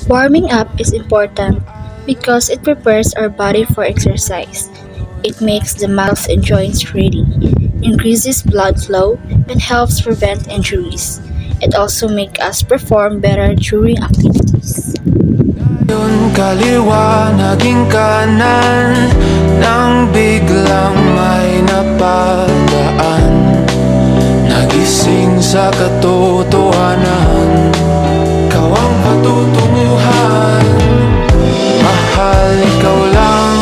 Warming up is important because it prepares our body for exercise. It makes the muscles and joints ready, increases blood flow, and helps prevent injuries. It also makes us perform better during activities. Yun kaliwa, naging kanan, nang biglang may napadaan. Nagising sa katotohanan, ikaw ang patutunguhan. Mahal, ikaw lang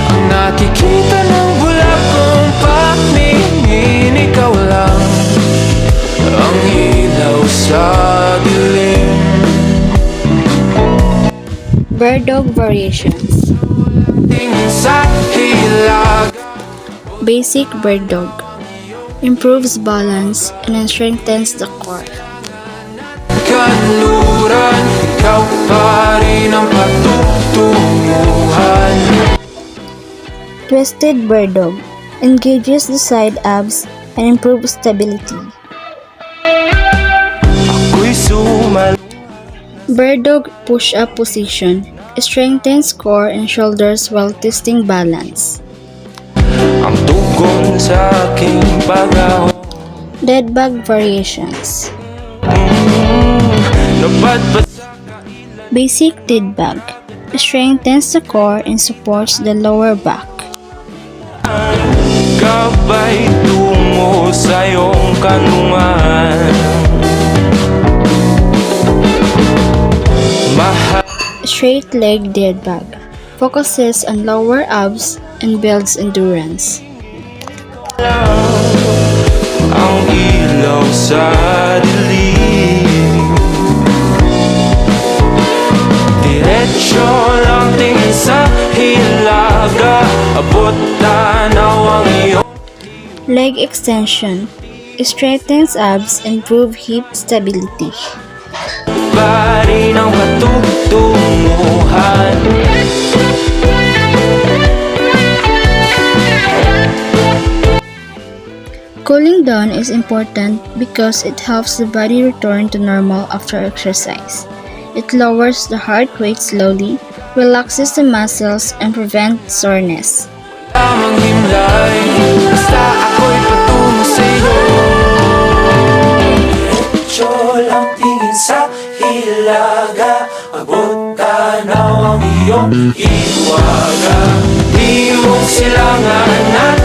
ang nakikita ng bulak kong paningin. Ikaw lang ang ilaw sa dilim. Bird dog variations. Basic bird dog improves balance and strengthens the core. Kanluran, ikaw pa rin ang patutunguhan. Twisted bird dog engages the side abs and improves stability. Ako'y sumal. Bird dog push-up position strengthens core and shoulders while twisting balance. Ang tugon sa aking pag-ahon. Dead bug variations. Basic dead bug strengthens the core and supports the lower back. Gabay tungo sa iyong kanungan. Straight leg dead bug focuses on lower abs and builds endurance. Ang ilaw sa dilim, diretsyo lang tingin sa hilaga, abot tanaw ang iyong. Leg extension strengthens abs and improves hip stability. Bari ng patutunguhan. Cooling down is important because it helps the body return to normal after exercise. It lowers the heart rate slowly, relaxes the muscles, and prevents soreness. Tamang himlay, basta ako'y patungo sa'yo. Diretso lang tingin sa hilaga, abot tanaw ang iyong iwaga. Di mo silangan at